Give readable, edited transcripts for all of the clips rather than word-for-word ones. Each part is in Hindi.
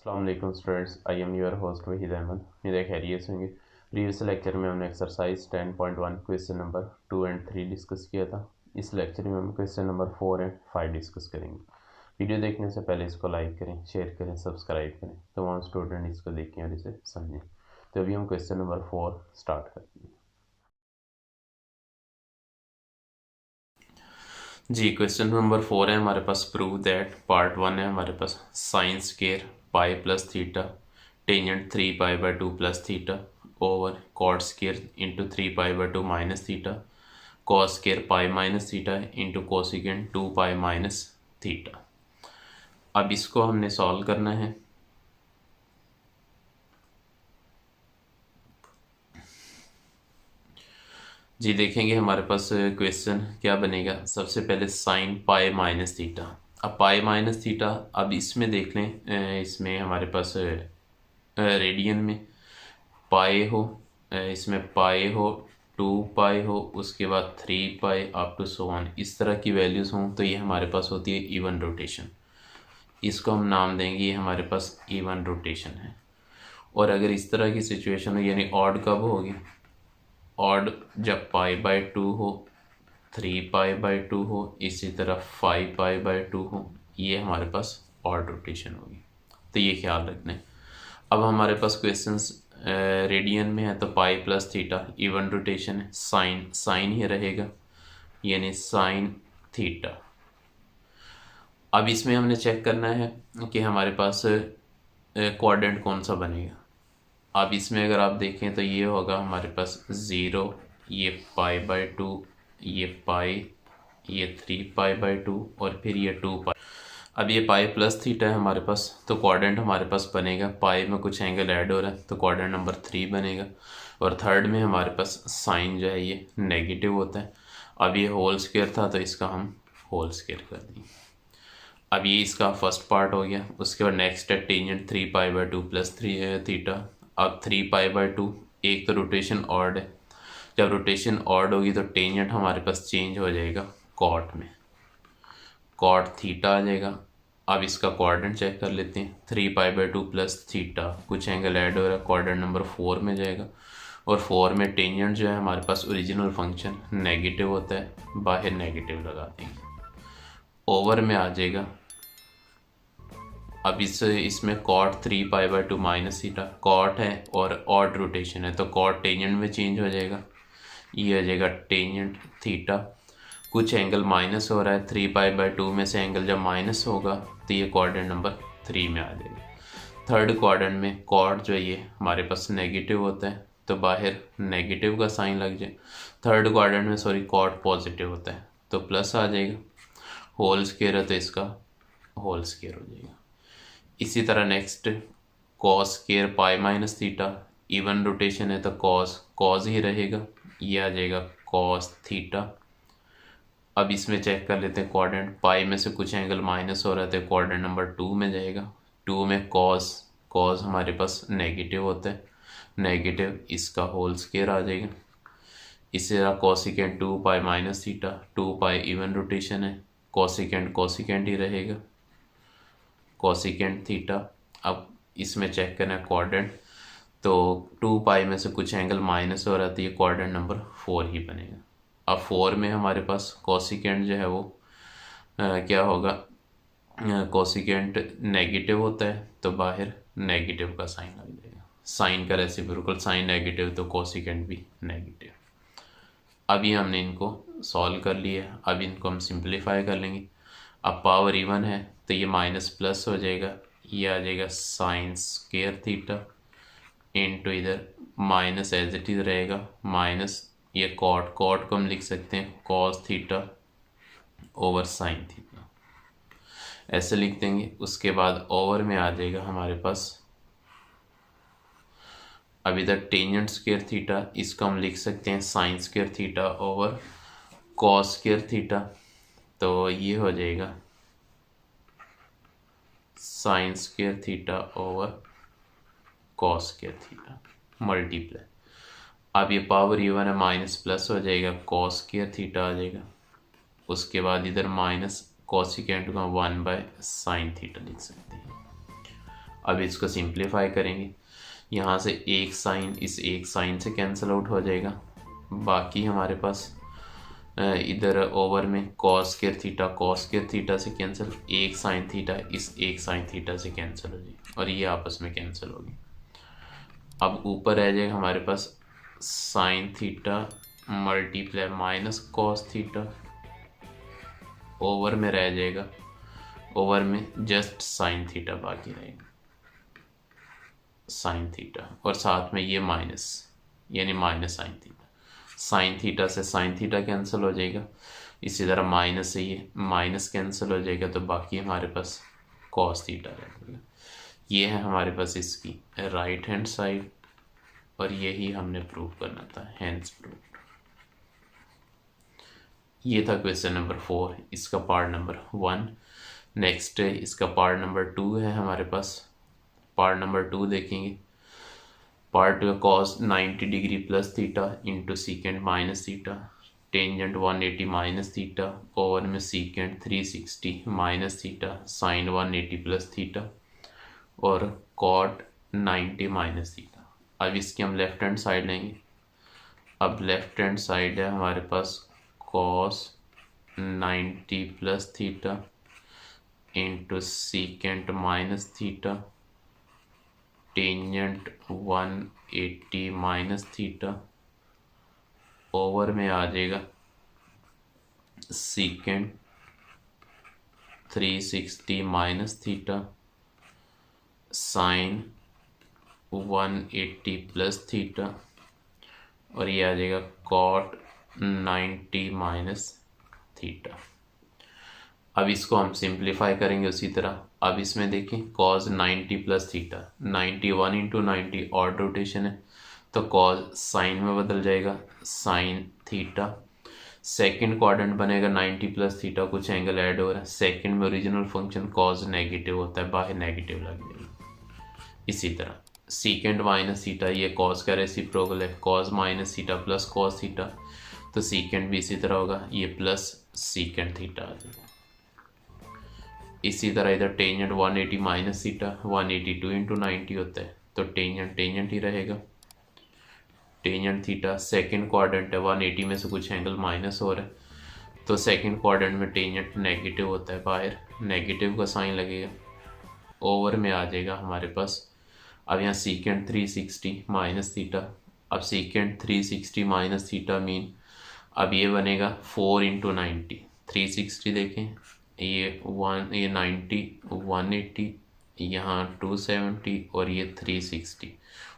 अस्सलाम वालेकुम students, I am your host Waheed Ahmad. मेरे खैरियत होंगे। प्रीवियस लेक्चर में हमने exercise 10.1 question number 2 and 3 discuss किया था। इस लेक्चर में हम क्वेश्चन नंबर 4 एंड 5 डिस्कस करेंगे। वीडियो देखने से पहले इसको लाइक करें, शेयर करें, सब्सक्राइब करें तो वहाँ स्टूडेंट इसको देखें और इसे समझें। तो अभी हम क्वेश्चन नंबर 4 स्टार्ट करते हैं। जी, क्वेश्चन नंबर 4 है हमारे पास। प्रूव दैट पार्ट 1 है हमारे पास। Sine square pi plus theta tangent 3 pi plus theta over cot square into 3 pi minus theta cos square pi minus theta into cosecant 2 pi minus theta. अब इसको हमने सॉल्व करना है। जी देखेंगे हमारे पास क्वेश्चन क्या बनेगा। सबसे पहले साइन पाई माइनस थीटा। अब पाई माइनस थीटा, अब इसमें देख लें, इसमें हमारे पास रेडियन में पाई हो, इसमें पाई हो, 2 पाई हो, उसके बाद 3 पाई अप टू सो ऑन, इस तरह की वैल्यूज़ हों तो ये हमारे पास होती है इवन रोटेशन। इसको हम नाम देंगे, ये हमारे पास इवन रोटेशन है। और अगर इस तरह की सिचुएशन हो, यानी ऑड कब होगी? ऑड जब पाई/2 हो, 3 पाई/2 हो, इसी तरह 5 पाई/2 हो, ये हमारे पास ऑड रोटेशन होगी। तो ये ख्याल रखना है। अब हमारे पास क्वेश्चंस रेडियन में है तो पाई प्लस थीटा इवन रोटेशन है, साइन साइन ही रहेगा यानी साइन थीटा। अब इसमें हमने चेक करना है कि हमारे पास क्वाड्रेंट कौन सा बनेगा। अब इसमें अगर आप देखें तो ये होगा हमारे पास 0, ये पाई/2, ये पाई, ये 3 पाई/2 और फिर ये 2 पाई। अब ये पाई प्लस थीटा है हमारे पास, तो क्वाड्रेंट हमारे पास बनेगा, पाई में कुछ एंगल ऐड हो रहा है तो क्वाड्रेंट नंबर 3 बनेगा। और थर्ड में हमारे पास साइन जो है ये नेगेटिव होता है। अब ये होल स्क्वायर था तो इसका हम होल स्क्वायर कर देंगे। अब ये इसका फर्स्ट पार्ट हो गया। उसके बाद नेक्स्ट है टेंजेंट 3 पाई/2 प्लस 3 थीटा। अब 3 पाई/2, एक तो रोटेशन ऑड है, जब रोटेशन ऑड होगी तो टेंजेंट हमारे पास चेंज हो जाएगा कॉट में, कॉट थीटा आ जाएगा। अब इसका क्वाड्रेंट चेक कर लेते हैं। 3 पाई/2 प्लस थीटा, कुछ एंगल ऐड हो रहा है, क्वाड्रेंट नंबर 4 में जाएगा। और 4 में टेंजेंट जो है हमारे पास ओरिजिनल फंक्शन नेगेटिव होता है, बाहर नेगेटिव लगा देंगे, ओवर में आ जाएगा। अब इसमें cot 3 pi minus theta, cot है और ऑड रोटेशन है तो कॉट टेंजेंट में चेंज हो जाएगा, ये आ जाएगा टेंजेंट थीटा। कुछ एंगल माइनस हो रहा है, 3 पाई/2 में से एंगल जब माइनस होगा तो ये क्वाड्रेंट नंबर 3 में आ जाएगा। थर्ड क्वाड्रेंट में कॉट जो ये हमारे पास नेगेटिव होता है तो बाहर नेगेटिव का साइन लग जाए। थर्ड क्वाड्रेंट में सॉरी कॉट पॉजिटिव होता है तो प्लस आ जाएगा। होल स्क्वायर है तो इसका होल स्क्वायर हो जाएगा। इसी तरह next cos square pi minus theta, even rotation है तो कॉस कॉस ही रहेगा, ये आ जाएगा कॉस थीटा। अब इसमें चेक कर लेते हैं क्वाड्रेंट, पाई में से कुछ एंगल माइनस हो रहा है तो क्वाड्रेंट नंबर 2 में जाएगा। 2 में कॉस, कॉस हमारे पास नेगेटिव होता है, नेगेटिव, इसका होल स्क्वायर आ जाएगा। इसी तरह कॉसिकेंट 2 पाई माइनस थीटा, 2 पाई इवन रोटेशन है, कॉसिकेंट कॉसिकेंट ही रहेगा, कॉसिकेंट थीटा। अब इसमें चेक करना है क्वाड्रेंट, तो 2 पाई में से कुछ एंगल माइनस हो रहा है तो ये क्वाड्रेंट नंबर 4 ही बनेगा। अब 4 में हमारे पास कॉसिकेंट जो है वो क्या होगा, कॉसिकेंट नेगेटिव होता है तो बाहर नेगेटिव का साइन लग जाएगा, साइन का रेसिप्रोकल, साइन नेगेटिव तो कॉसिकेंट भी नेगेटिव। अभी हमने इनको सॉल्व कर लिया, अब इनको हम सिंप्लीफाई कर लेंगे। अब पावर इवन है तो ये माइनस प्लस हो जाएगा, ये आ जाएगा साइन स्क्वायर थीटा इनटू इधर माइनस एज इट इज रहेगा, माइनस ये कॉट, कॉट को हम लिख सकते हैं cos theta over sine theta, ऐसे लिख देंगे। उसके बाद ओवर में आ जाएगा हमारे पास, अब इधर टेंजेंट स्क्वायर थीटा, इसको हम लिख सकते हैं sine square theta over cos square theta, तो ये हो जाएगा sine square theta over cos square theta multiply. अब ये पावर इवन है, माइनस प्लस हो जाएगा, कॉस स्क्वायर थीटा आ जाएगा। उसके बाद इधर माइनस कॉसिकेंट का 1/sin थीटा लिख सकते हैं। अब इसको सिंप्लीफाई करेंगे, यहाँ से एक साइन इस एक साइन से कैंसिल आउट हो जाएगा, बाकी हमारे पास इधर ओवर में कॉस स्क्वायर थीटा से कैंसिल, एक साइन थीटा इस एक साइन थीटा से कैंसिल हो जाएगी और ये आपस में कैंसिल होगी। अब ऊपर रह जाएगा हमारे पास sine theta multiply minus cos theta, over में रह जाएगा, ओवर में जस्ट साइन थीटा बाकी रहेगा, साइन थीटा और साथ में ये माइनस यानी minus sine theta. Sine theta से साइन थीटा कैंसिल हो जाएगा, इसी तरह माइनस से ये माइनस कैंसिल हो जाएगा, तो बाकी हमारे पास कॉस थीटा रहेगा। ये है हमारे पास इसकी राइट हैंड साइड और यही हमने प्रूव करना था, हैंड्स प्रूव। ये था क्वेश्चन नंबर 4, इसका पार्ट नंबर 1। नेक्स्ट इसका पार्ट नंबर 2 है हमारे पास। पार्ट नंबर 2 देखेंगे। Part 2 cos 90 degree plus theta into secant minus theta, tangent 180 minus theta, over में secant 360 minus theta, sine 180 plus theta और कॉट 90 माइनस थीटा। अब इसकी हम लेफ्ट हैंड साइड लेंगे। अब लेफ्ट हैंड साइड है हमारे पास cos 90 plus theta into secant minus theta, tangent 180 minus theta, over में आ जाएगा secant 360 minus theta, sine 180 plus theta और ये आ जाएगा कॉट 90 माइनस थीटा। अब इसको हम सिंप्लीफाई करेंगे उसी तरह। अब इसमें देखें cause 90 plus theta, 91 into 90 odd rotation है, तो कॉज साइन में बदल जाएगा, साइन थीटा। सेकंड क्वाड्रेंट बनेगा 90 प्लस थीटा, कुछ एंगल ऐड हो रहा है। सेकंड में ओरिजिनल फंक्शन कॉज नेगेटिव होता है, बाहर नेगेटिव लग जाएगा। इसी तरह सीकेंड माइनस थीटा, ये कॉज का रेसिप्रोकल है, cause minus theta plus cos theta, तो सीकेंड भी इसी तरह होगा, ये प्लस सीकेंड थीटा आ जाएगा। इसी तरह इधर टेंजेंट 180 माइनस थीटा, 182 इंटू 90 होता है, तो टेंजेंट टेंजेंट ही रहेगा, टेंजेंट थीटा। सेकंड क्वाड्रेंट है, 180 में से कुछ एंगल माइनस हो रहा है, तो सेकंड क्वाड्रेंट में टेंजेंट नेगेटिव होता है, बाहर नेगेटिव का साइन लगेगा, ओवर में आ जाएगा हमारे पास। अब यहाँ सीकेंट 360 माइनस थीटा, अब सीकेंट 360 माइनस थीटा मीन अब ये बनेगा 4 इंटू 90, 360 देखें, ये 90 180, यहाँ 270 और ये 360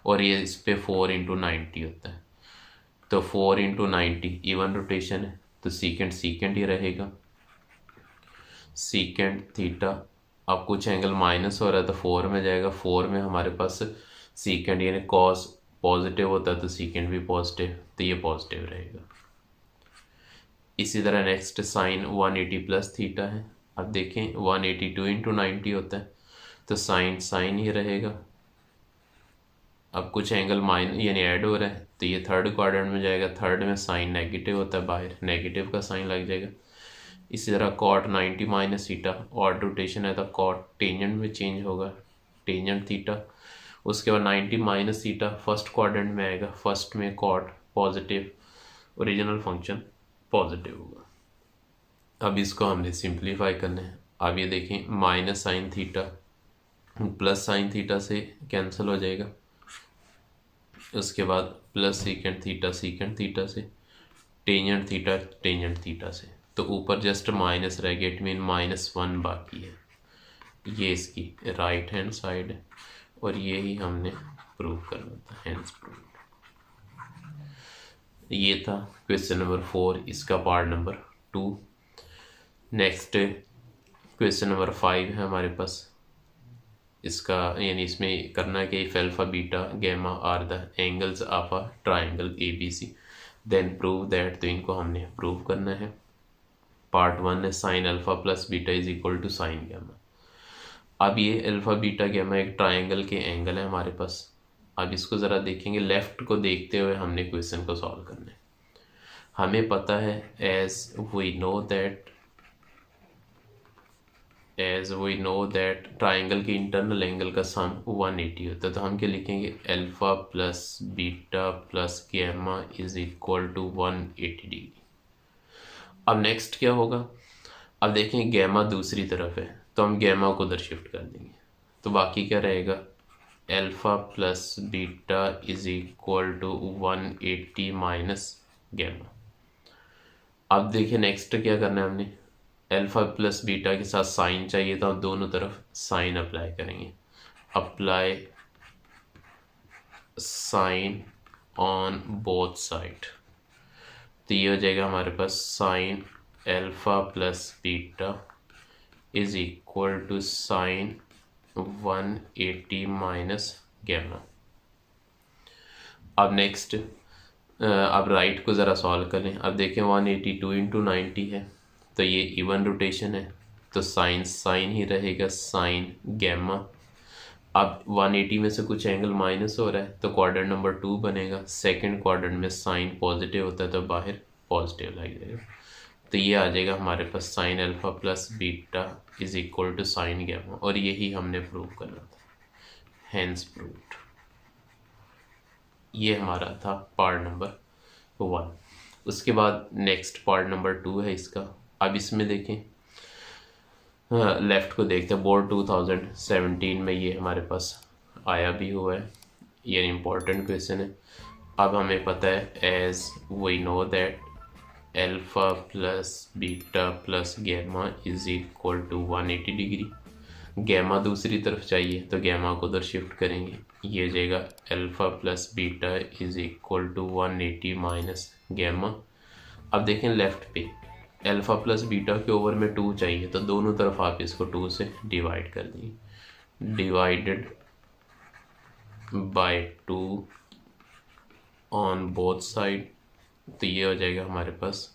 और ये इस पे 4 इंटू 90 होता है, तो 4 इंटू 90 इवन रोटेशन है, तो सीकेंट सीकेंट ही रहेगा, सीकेंट थीटा। अब कुछ एंगल माइनस हो रहा है तो 4 में जाएगा, 4 में हमारे पास सीकेंट यानी कॉस पॉजिटिव होता है, तो सीकेंट भी पॉजिटिव, तो ये पॉजिटिव रहेगा। इसी तरह नेक्स्ट साइन 180 प्लस थीटा है। अब देखें 182 इंटू 90 होता है, तो साइन साइन ही रहेगा। अब कुछ एंगल माइन यानी ऐड हो रहा है, तो ये थर्ड क्वाड्रेंट में जाएगा, थर्ड में साइन नेगेटिव होता है, बाहर नेगेटिव का साइन लग जाएगा। इसी तरह cot 90 minus theta, odd rotation है तो कॉट टेंजेंट में चेंज होगा, टेंजेंट थीटा। उसके बाद 90 माइनस थीटा फर्स्ट क्वाड्रेंट में आएगा, फर्स्ट में cot positive, original function positive होगा। अब इसको हमने सिंप्लीफाई करना है। अब ये देखें minus sine theta plus sine theta से कैंसिल हो जाएगा, उसके बाद प्लस सीकेंट थीटा से, टेंजेंट थीटा से, तो ऊपर जस्ट माइनस रह गया, इट मीन -1 बाकी है। ये इसकी राइट हैंड साइड है और ये ही हमने प्रूव करना था, हैंड्स प्रूव। ये था क्वेश्चन नंबर 4, इसका part number 2। Next question number 5 है हमारे पास। इसका यानी इसमें करना है कि if alpha beta gamma are the angles of a triangle ABC then prove that, तो इनको हमने प्रूव करना है। पार्ट 1 है sine alpha plus beta is equal to sine gamma. अब ये अल्फा बीटा गैमा एक ट्राइंगल के एंगल है हमारे पास। अब इसको ज़रा देखेंगे, लेफ्ट को देखते हुए हमने क्वेश्चन को सॉल्व करना है। हमें पता है as we know that as we know that triangle के इंटरनल एंगल का सम 180 होता है, तो हम क्या लिखेंगे, alpha plus beta plus gamma is equal to 180 degree. अब नेक्स्ट क्या होगा, अब देखें गैमा दूसरी तरफ है तो हम गैमा को उधर शिफ्ट कर देंगे, तो बाकी क्या रहेगा, alpha plus beta is equal to 180 minus gamma. अब देखिए नेक्स्ट क्या करना है, हमने अल्फा प्लस बीटा के साथ साइन चाहिए तो हम दोनों तरफ साइन अप्लाई करेंगे, apply sine on both side, तो ये हो जाएगा हमारे पास sine alpha plus beta is equal to sine 180 minus gamma. अब नेक्स्ट अब राइट को ज़रा सॉल्व कर लें। अब देखें 182 इंटू 90 है तो ये इवन रोटेशन है, तो साइन साइन ही रहेगा, साइन गैमा। अब 180 में से कुछ एंगल माइनस हो रहा है तो क्वाड्रेंट नंबर 2 बनेगा, सेकंड क्वाड्रेंट में साइन पॉजिटिव होता है तो बाहर पॉजिटिव लग जाएगा, तो ये आ जाएगा हमारे पास sine alpha plus beta is equal to sine gamma, और यही हमने प्रूव करना था, हेंस प्रूव्ड। ये हमारा था पार्ट नंबर 1। उसके बाद नेक्स्ट पार्ट नंबर 2 है इसका। अब इसमें देखें, लेफ़्ट को देखते हैं, बोर्ड 2017 में ये हमारे पास आया भी हुआ है, ये इम्पोर्टेंट क्वेश्चन है। अब हमें पता है as we know that alpha plus beta plus gamma is equal to 180 degree, gamma दूसरी तरफ चाहिए तो गैमा को उधर शिफ्ट करेंगे, ये जाएगा alpha plus beta is equal to 180 minus gamma. अब देखें लेफ़्ट पे अल्फा प्लस बीटा के ओवर में 2 चाहिए तो दोनों तरफ आप इसको 2 से डिवाइड कर देंगे, divided by 2 on both side, तो ये हो जाएगा हमारे पास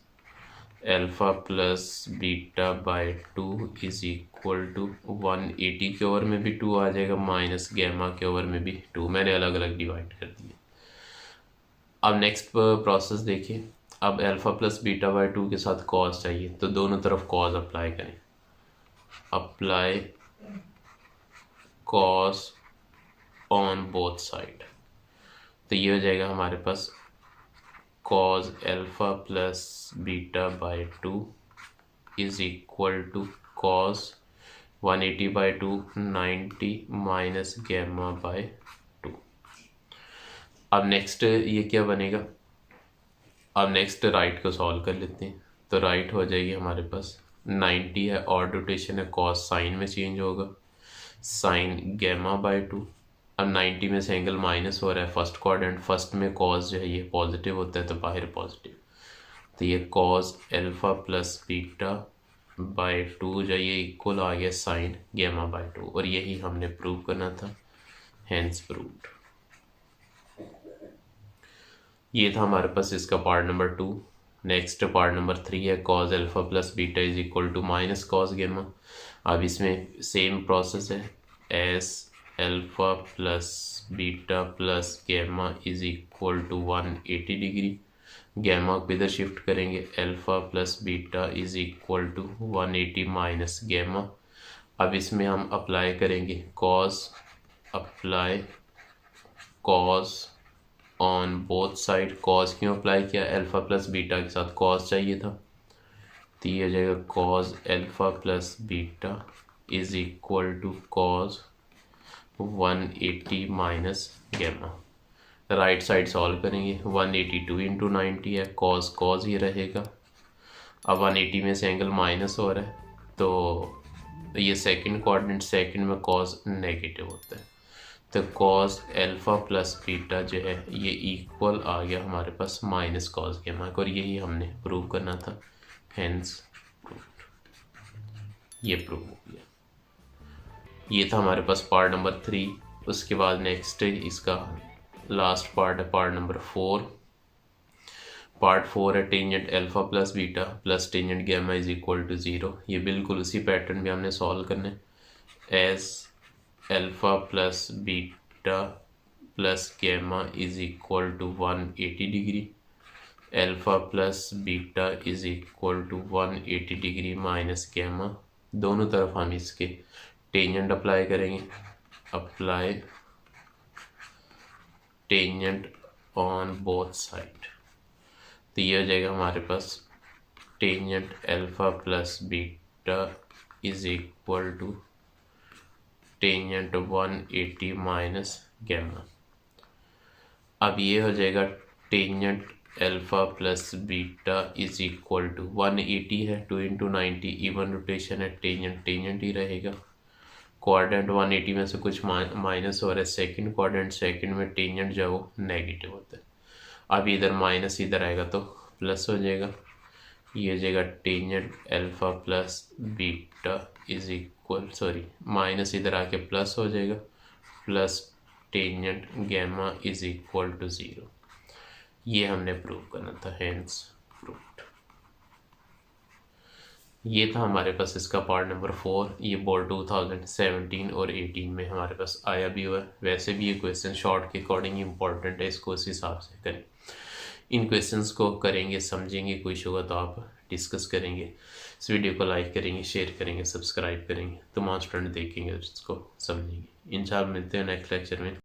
alpha plus beta by 2 is equal to 180 के ओवर में भी 2 आ जाएगा माइनस गैमा के ओवर में भी 2, मैंने अलग अलग डिवाइड कर दिए। अब नेक्स्ट प्रोसेस देखिए, अब अल्फा प्लस बीटा बाय 2 के साथ कॉस चाहिए तो दोनों तरफ कॉस अप्लाई करें, apply cos on both side, तो ये हो जाएगा हमारे पास cos alpha plus beta by 2 is equal to cos 180 by 2 90 minus gamma by 2। अब नेक्स्ट ये क्या बनेगा, अब नेक्स्ट राइट को सॉल्व कर लेते हैं, तो राइट हो जाएगी हमारे पास 90 है, और रोटेशन है, cos साइन में चेंज होगा, साइन गैमा बाय 2। अब 90 में से एंगल माइनस हो रहा है फर्स्ट क्वाड्रेंट, फर्स्ट में कॉस जो है ये पॉजिटिव होता है तो बाहर पॉजिटिव, तो ये cos alpha plus beta by 2 जो ये इक्वल आ गया साइन गैमा बाय 2, और यही हमने प्रूव करना था, हेंस प्रूव्ड। ये था हमारे पास इसका part number 2। Next part number 3 है cos alpha plus beta is equal to minus cos gamma. अब इसमें सेम प्रोसेस है, as alpha plus beta plus gamma is equal to 180 degree, gamma को इधर शिफ्ट करेंगे, alpha plus beta is equal to 180 minus gamma. अब इसमें हम अप्लाई करेंगे cos, apply cos on both side, cos क्यों अप्लाई किया, अल्फा प्लस बीटा के साथ कॉस चाहिए था, तो ये हो जाएगा cos alpha plus beta is equal to cos 180 minus gamma. Right side solve करेंगे, 182 इंटू 90 है, कॉस कॉस ही रहेगा। अब 180 में से एंगल माइनस हो रहा है तो ये सेकंड क्वाड्रेंट, सेकंड में कॉस नेगेटिव होता है, तो कॉस अल्फा प्लस बीटा जो है ये इक्वल आ गया हमारे पास माइनस कॉस गैमा, और यही हमने प्रूव करना था, हेंस प्रूव्ड। ये प्रूव हो गया। ये था हमारे पास पार्ट नंबर 3। उसके बाद नेक्स्ट इसका लास्ट पार्ट है पार्ट नंबर 4। पार्ट 4 है tangent alpha plus beta plus tangent gamma is equal to 0। ये बिल्कुल उसी पैटर्न में हमने सॉल्व करना है, as alpha plus beta plus gamma is equal to 180 degree, alpha plus beta is equal to 180 degree minus gamma, दोनों तरफ हम इसके टेंजेंट अप्लाई करेंगे, apply tangent on both side. तो ये हो जाएगा हमारे पास tangent alpha plus beta is equal to tangent 180 minus gamma. अब ये हो जाएगा tangent alpha plus beta is equal to 180 है, 2 इंटू 90 इवन रोटेशन है, टेंजेंट टेंजेंट ही रहेगा। क्वाड्रेंट 180 में से कुछ माइनस हो रहा है, सेकंड क्वाड्रेंट सेकंड में टेंजेंट जो है वो नेगेटिव होता है। अब इधर माइनस इधर आएगा तो प्लस हो जाएगा, ये हो जाएगा tangent alpha plus beta is equal minus इधर आके प्लस हो जाएगा, plus tangent gamma is equal to 0। ये हमने प्रूव करना था, हेंस प्रूव्ड। ये था हमारे पास इसका पार्ट नंबर 4। ये बोर्ड 2017 और 18 में हमारे पास आया भी हुआ है। वैसे भी ये क्वेश्चन शॉर्ट के अकॉर्डिंग इम्पोर्टेंट है, इसको उस हिसाब से करें। इन क्वेश्चंस को करेंगे, समझेंगे, कोई इशू होगा तो आप डिस्कस करेंगे। इस वीडियो को लाइक करेंगे, शेयर करेंगे, सब्सक्राइब करेंगे, तमाम स्टूडेंट देखेंगे, इसको समझेंगे। इंशाल्लाह मिलते हैं नेक्स्ट लेक्चर में।